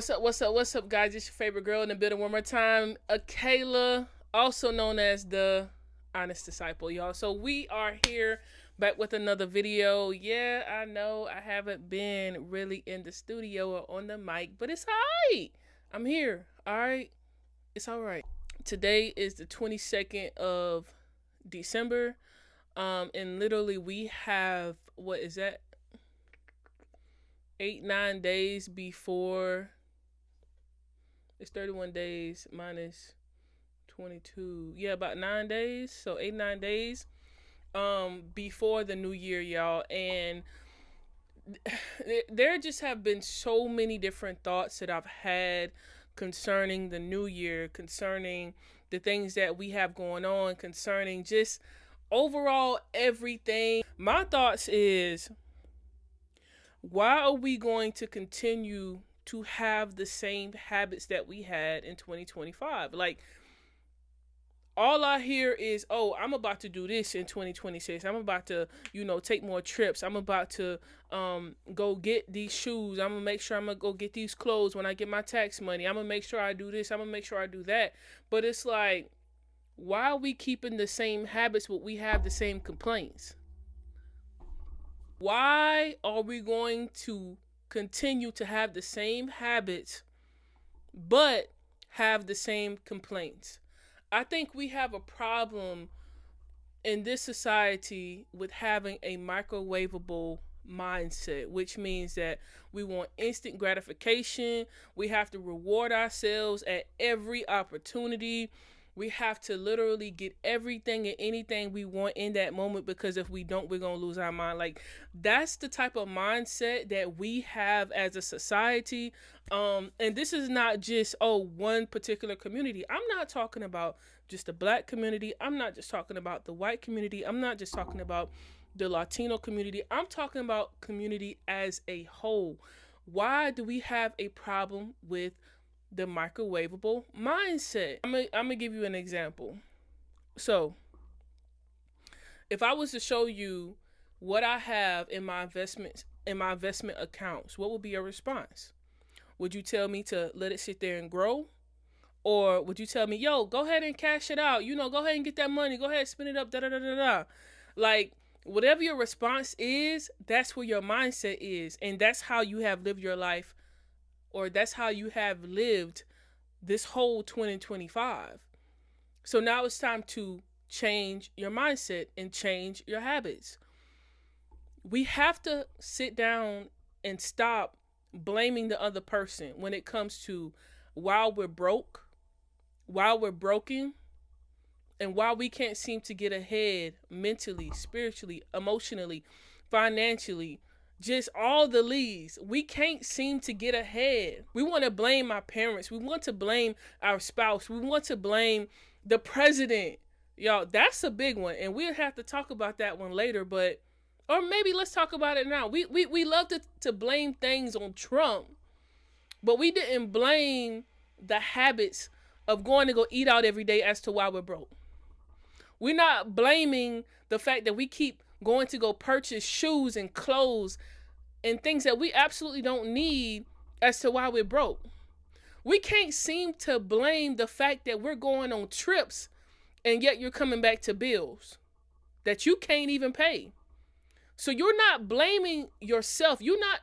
What's up, guys? It's your favorite girl in the building one more time, Akayla, also known as the Honest Disciple, y'all. So we are here back with another video. Yeah, I know I haven't been really in the studio or on the mic, but it's alright. I'm here, alright? It's alright. Today is the 22nd of December, and literally we have, what is that? 8-9 days before. It's 31 days minus 22. Yeah, about 9 days. So 8-9 days before the new year, y'all. And there just have been so many different thoughts that I've had concerning the new year, concerning the things that we have going on, concerning just overall everything. My thoughts is, why are we going to continue to have the same habits that we had in 2025? Like, all I hear is, oh, I'm about to do this in 2026. I'm about to, take more trips. I'm about to go get these shoes. I'm going to make sure I'm going to go get these clothes when I get my tax money. I'm going to make sure I do this. I'm going to make sure I do that. But it's like, why are we keeping the same habits but we have the same complaints? Why are we going to continue to have the same habits but have the same complaints? I think we have a problem in this society with having a microwaveable mindset, which means that we want instant gratification. We have to reward ourselves at every opportunity. We have to literally get everything and anything we want in that moment, because if we don't, we're going to lose our mind. Like, that's the type of mindset that we have as a society. And this is not just, one particular community. I'm not talking about just the Black community. I'm not just talking about the white community. I'm not just talking about the Latino community. I'm talking about community as a whole. Why do we have a problem with the microwaveable mindset? I'm gonna give you an example. So, if I was to show you what I have in my investment accounts, what would be your response? Would you tell me to let it sit there and grow? Or would you tell me, yo, go ahead and cash it out? Go ahead and get that money. Go ahead and spend it up, da-da-da-da-da. Like, whatever your response is, that's where your mindset is. And that's how you have lived your life, or that's how you have lived this whole 2025. So now it's time to change your mindset and change your habits. We have to sit down and stop blaming the other person when it comes to why we're broke, why we're broken, and why we can't seem to get ahead mentally, spiritually, emotionally, financially. Just all the leads. We can't seem to get ahead. We want to blame our parents. We want to blame our spouse. We want to blame the president. Y'all, that's a big one. And we'll have to talk about that one later, or maybe let's talk about it now. We love to blame things on Trump, but we didn't blame the habits of going to go eat out every day as to why we're broke. We're not blaming the fact that we keep going to go purchase shoes and clothes and things that we absolutely don't need as to why we're broke. We can't seem to blame the fact that we're going on trips and yet you're coming back to bills that you can't even pay. So you're not blaming yourself. You're not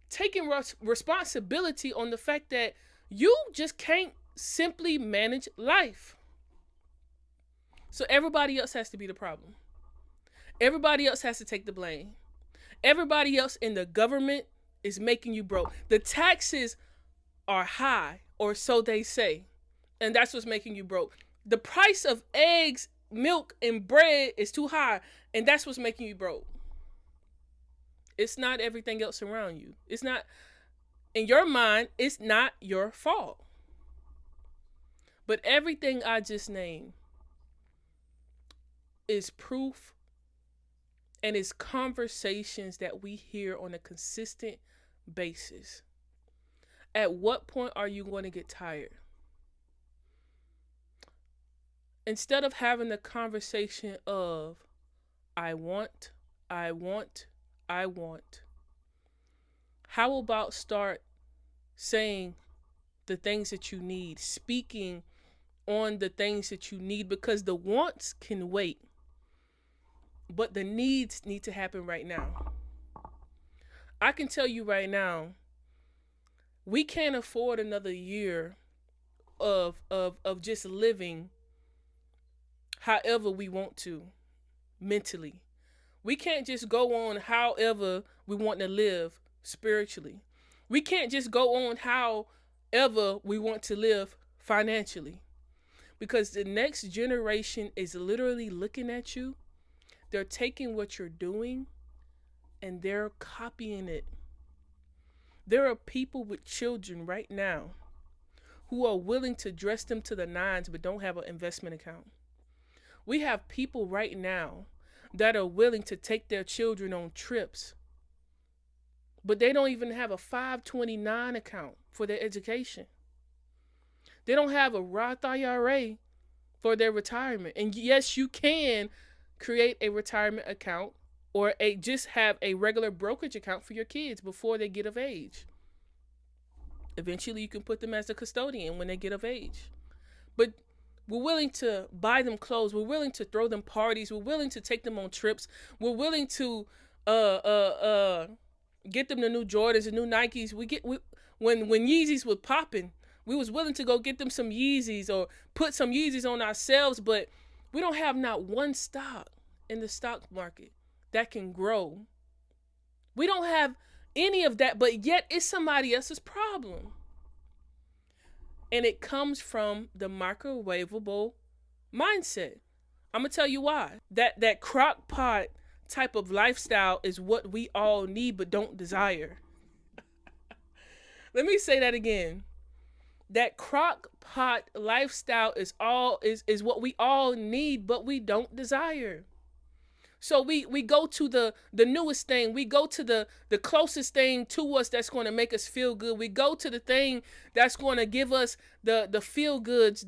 taking responsibility on the fact that you just can't simply manage life. So everybody else has to be the problem. Everybody else has to take the blame. Everybody else in the government is making you broke. The taxes are high, or so they say, and that's what's making you broke. The price of eggs, milk, and bread is too high, and that's what's making you broke. It's not everything else around you. It's not, in your mind, it's not your fault. But everything I just named is proof, and it's conversations that we hear on a consistent basis. At what point are you going to get tired? Instead of having the conversation of, I want, how about start saying, the things that you need, speaking on the things that you need, because the wants can wait, but the needs need to happen right now. I can tell you right now, we can't afford another year of just living however we want to mentally. We can't just go on however we want to live spiritually. We can't just go on however we want to live financially. Because the next generation is literally looking at you. They're taking what you're doing and they're copying it. There are people with children right now who are willing to dress them to the nines but don't have an investment account. We have people right now that are willing to take their children on trips, but they don't even have a 529 account for their education. They don't have a Roth IRA for their retirement. And yes, you can create a retirement account or just have a regular brokerage account for your kids before they get of age. Eventually, you can put them as a custodian when they get of age. But we're willing to buy them clothes. We're willing to throw them parties. We're willing to take them on trips. We're willing to get them the new Jordans, the new Nikes. When Yeezys was popping, we was willing to go get them some Yeezys or put some Yeezys on ourselves, but we don't have not one stock in the stock market that can grow. We don't have any of that, but yet it's somebody else's problem. And it comes from the microwaveable mindset. I'm going to tell you why. That crock pot type of lifestyle is what we all need but don't desire. Let me say that again. That crock pot lifestyle is what we all need but we don't desire. So we go to the newest thing. We go to the closest thing to us that's going to make us feel good. We go to the thing that's going to give us the feel goods,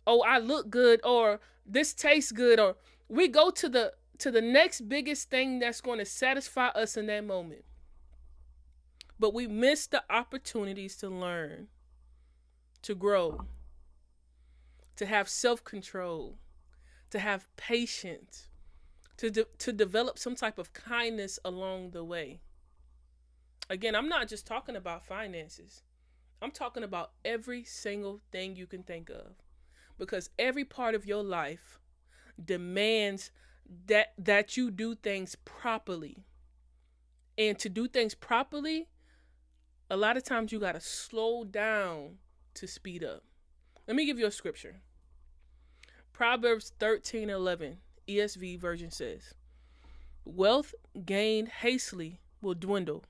I look good, or this tastes good, or we go to the next biggest thing that's going to satisfy us in that moment. But we miss the opportunities to learn, to grow, to have self-control, to have patience, to develop some type of kindness along the way. Again, I'm not just talking about finances. I'm talking about every single thing you can think of. Because every part of your life demands that you do things properly. And to do things properly, a lot of times you got to slow down to speed up. Let me give you a scripture. Proverbs 13:11. ESV version says, "Wealth gained hastily will dwindle,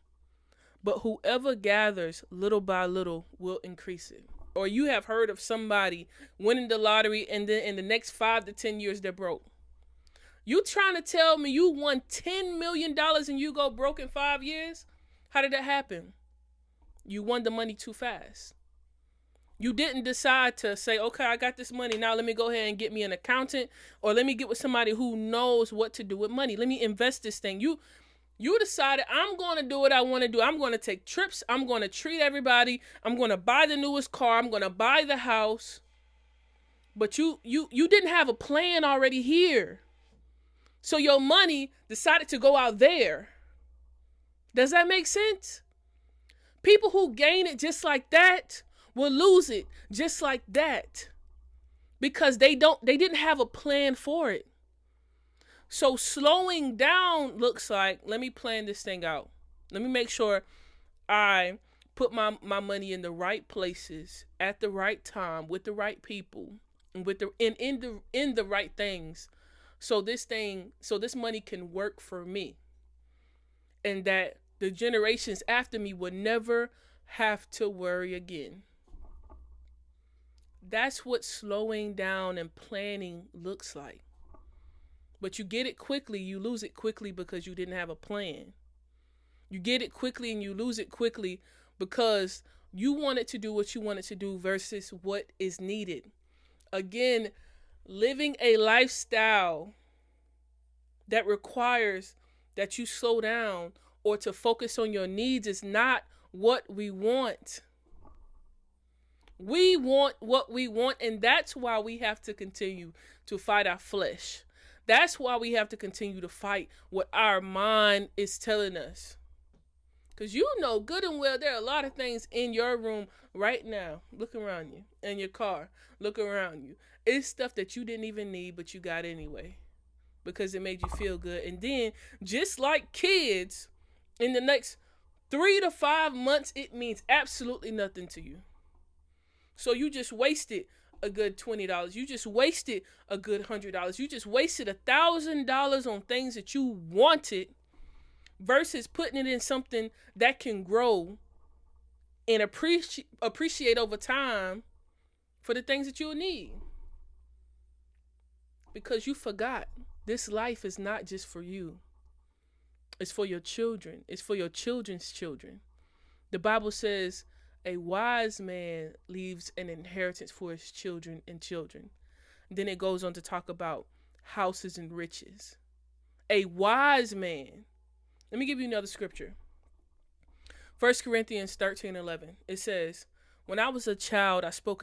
but whoever gathers little by little will increase it." Or you have heard of somebody winning the lottery and then in the next 5 to 10 years they're broke. You trying to tell me you won $10 million and you go broke in 5 years? How did that happen? You won the money too fast. You didn't decide to say, okay, I got this money. Now let me go ahead and get me an accountant, or let me get with somebody who knows what to do with money. Let me invest this thing. You decided, I'm going to do what I want to do. I'm going to take trips. I'm going to treat everybody. I'm going to buy the newest car. I'm going to buy the house. But you didn't have a plan already here. So your money decided to go out there. Does that make sense? People who gain it just like that will lose it just like that, because they didn't have a plan for it. So slowing down looks like, let me plan this thing out. Let me make sure I put my money in the right places at the right time with the right people and in the right things. So this money can work for me, and that the generations after me would never have to worry again. That's what slowing down and planning looks like. But you get it quickly, you lose it quickly because you didn't have a plan. You get it quickly and you lose it quickly because you wanted to do what you wanted to do versus what is needed. Again, living a lifestyle that requires that you slow down or to focus on your needs is not what we want. We want what we want, and that's why we have to continue to fight our flesh. That's why we have to continue to fight what our mind is telling us. Because you know good and well there are a lot of things in your room right now. Look around you. In your car. Look around you. It's stuff that you didn't even need, but you got anyway. Because it made you feel good. And then, just like kids, in the next 3 to 5 months, it means absolutely nothing to you. So you just wasted a good $20. You just wasted a good $100. You just wasted $1,000 on things that you wanted versus putting it in something that can grow and appreciate over time for the things that you'll need. Because you forgot this life is not just for you. It's for your children. It's for your children's children. The Bible says a wise man leaves an inheritance for his children and children. Then it goes on to talk about houses and riches. A wise man. Let me give you another scripture. 1 Corinthians 13:11. It says, "When I was a child, I spoke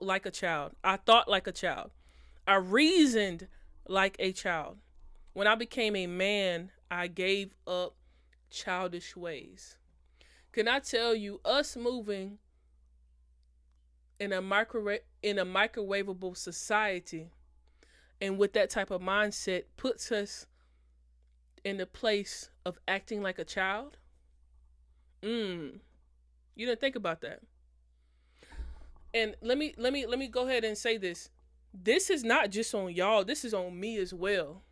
like a child. I thought like a child. I reasoned like a child. When I became a man, I gave up childish ways." Can I tell you, us moving in a microwavable society and with that type of mindset puts us in the place of acting like a child? You didn't think about that. And let me go ahead and say this. This is not just on y'all. This is on me as well.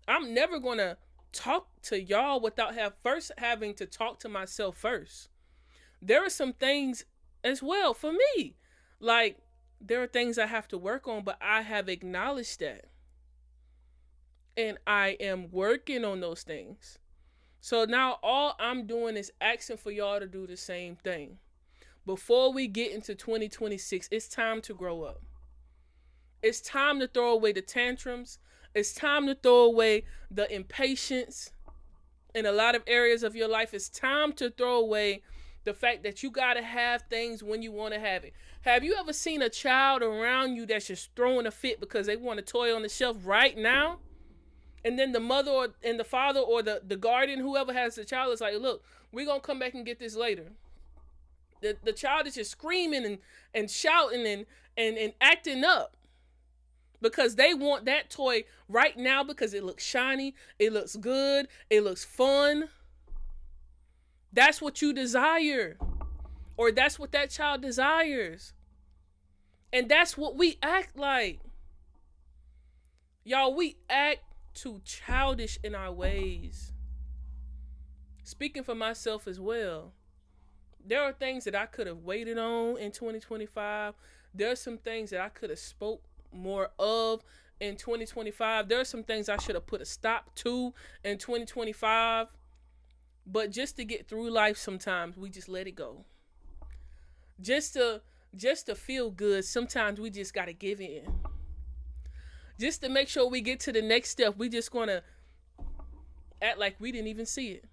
I'm never gonna talk to y'all without having to talk to myself first. There are some things as well for me. Like, there are things I have to work on, but I have acknowledged that. And I am working on those things. So now all I'm doing is asking for y'all to do the same thing. Before we get into 2026, it's time to grow up. It's time to throw away the tantrums. It's time to throw away the impatience in a lot of areas of your life. It's time to throw away the fact that you got to have things when you want to have it. Have you ever seen a child around you that's just throwing a fit because they want a toy on the shelf right now? And then the mother and the father or the guardian, whoever has the child, is like, look, we're going to come back and get this later. The child is just screaming and shouting and acting up. Because they want that toy right now because it looks shiny, it looks good, it looks fun. That's what you desire. Or that's what that child desires. And that's what we act like. Y'all, we act too childish in our ways. Speaking for myself as well. There are things that I could have waited on in 2025. There are some things that I could have spoke more of in 2025. There are some things I should have put a stop to in 2025. But just to get through life, sometimes we just let it go. Just to feel good, sometimes we just gotta give in. Just to make sure we get to the next step, we just gonna act like we didn't even see it.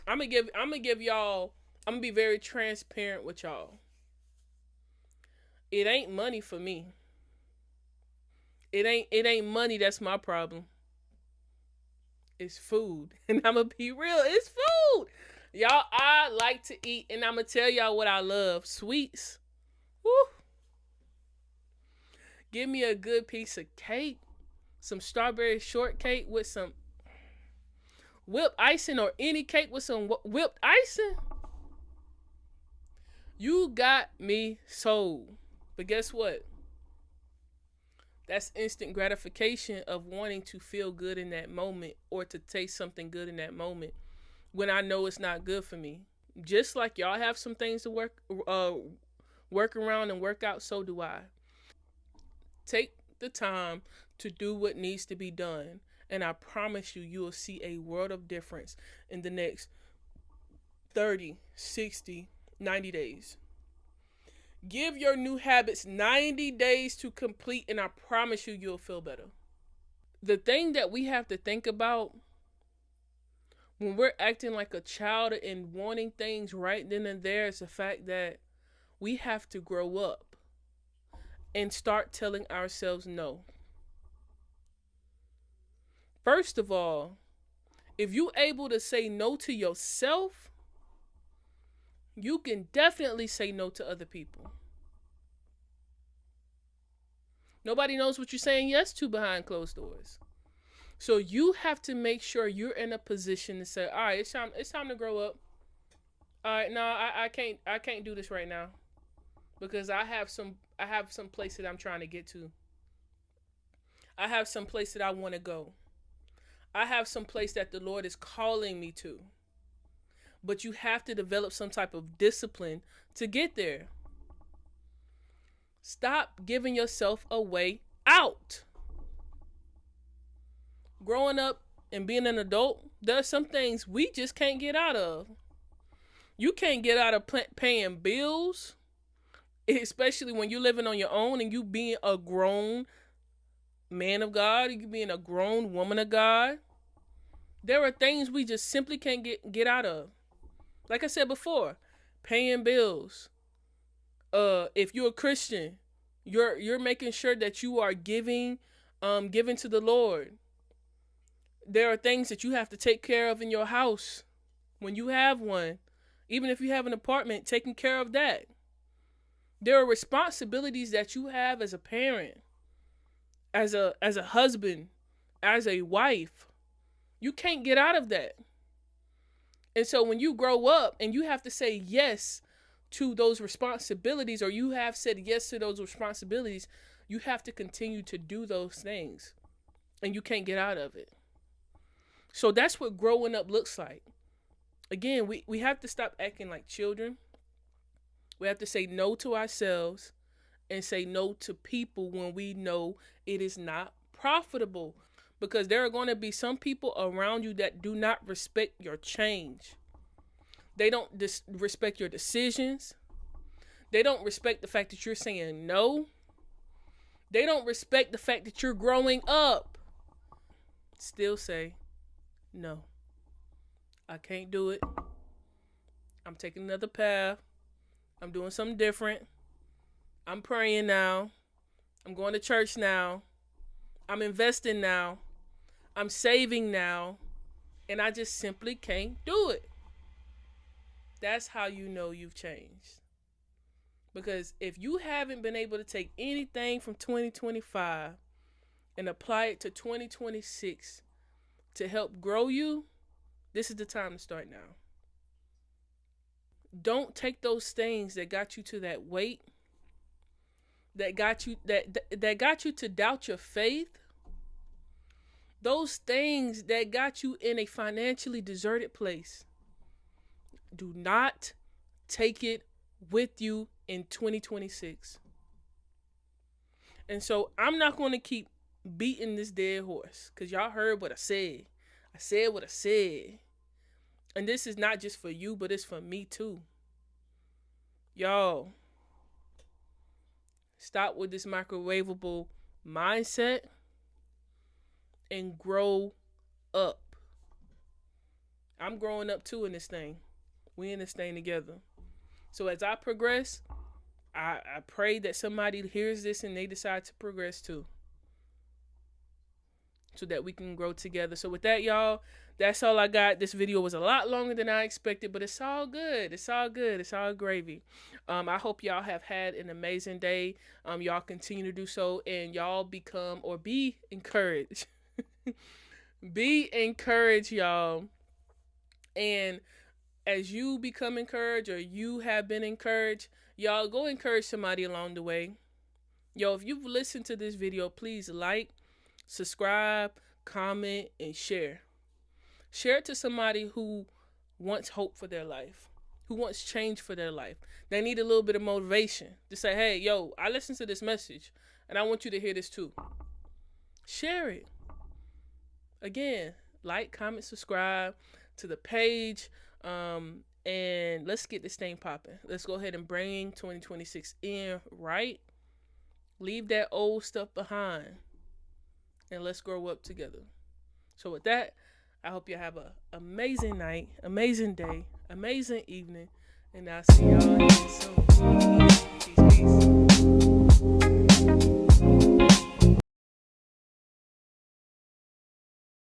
I'm gonna be very transparent with y'all. It ain't money for me. It ain't money that's my problem. It's food. And I'm gonna be real, it's food. Y'all, I like to eat, and I'm gonna tell y'all what I love. Sweets. Woo. Give me a good piece of cake. Some strawberry shortcake with some whipped icing, or any cake with some whipped icing. You got me sold. But guess what? That's instant gratification of wanting to feel good in that moment or to taste something good in that moment when I know it's not good for me. Just like y'all have some things to work around and work out, so do I. Take the time to do what needs to be done, and I promise you, you will see a world of difference in the next 30, 60, 90 days. Give your new habits 90 days to complete, and I promise you'll feel better. The thing that we have to think about when we're acting like a child and wanting things right then and there, is the fact that we have to grow up and start telling ourselves no. First of all, if you're able to say no to yourself, you can definitely say no to other people. Nobody knows what you're saying yes to behind closed doors. So you have to make sure you're in a position to say, all right, it's time to grow up. All right, no, I can't do this right now because I have some place that I'm trying to get to. I have some place that I want to go. I have some place that the Lord is calling me to. But you have to develop some type of discipline to get there. Stop giving yourself a way out. Growing up and being an adult, there are some things we just can't get out of. You can't get out of paying bills, especially when you're living on your own and you being a grown man of God, you being a grown woman of God. There are things we just simply can't get out of. Like I said before, paying bills. If you're a Christian, you're making sure that you are giving to the Lord. There are things that you have to take care of in your house when you have one. Even if you have an apartment, taking care of that. There are responsibilities that you have as a parent, as a husband, as a wife. You can't get out of that. And so when you grow up and you have to say yes to those responsibilities, or you have said yes to those responsibilities, you have to continue to do those things. And you can't get out of it. So that's what growing up looks like. Again, we have to stop acting like children. We have to say no to ourselves and say no to people when we know it is not profitable. Because there are going to be some people around you that do not respect your change. They don't respect your decisions. They don't respect the fact that you're saying no. They don't respect the fact that you're growing up. Still say, no, I can't do it. I'm taking another path. I'm doing something different. I'm praying now. I'm going to church now. I'm investing now. I'm saving now. And I just simply can't do it. That's how you know you've changed. Because if you haven't been able to take anything from 2025 and apply it to 2026 to help grow you, this is the time to start now. Don't take those things that got you to that weight, that got you to doubt your faith, those things that got you in a financially deserted place. Do not take it with you in 2026. And so I'm not going to keep beating this dead horse, because y'all heard what I said. I said what I said. And this is not just for you, but it's for me too. Y'all, stop with this microwaveable mindset and grow up. I'm growing up too in this thing. We in this thing together. So as I progress, I pray that somebody hears this and they decide to progress too, so that we can grow together. So with that, y'all, that's all I got. This video was a lot longer than I expected, but it's all good. It's all good. It's all gravy. I hope y'all have had an amazing day. Y'all continue to do so, and y'all become or be encouraged. Be encouraged, y'all. And as you become encouraged, or you have been encouraged, y'all go encourage somebody along the way. Yo, if you've listened to this video, please like, subscribe, comment, and share. Share it to somebody who wants hope for their life, who wants change for their life. They need a little bit of motivation to say, hey, yo, I listened to this message and I want you to hear this too. Share it. Again, like, comment, subscribe to the page. And let's get this thing popping. Let's go ahead and bring 2026 in, right? Leave that old stuff behind and let's grow up together. So with that, I hope you have a amazing night, amazing day, amazing evening, and I'll see y'all again soon. Peace.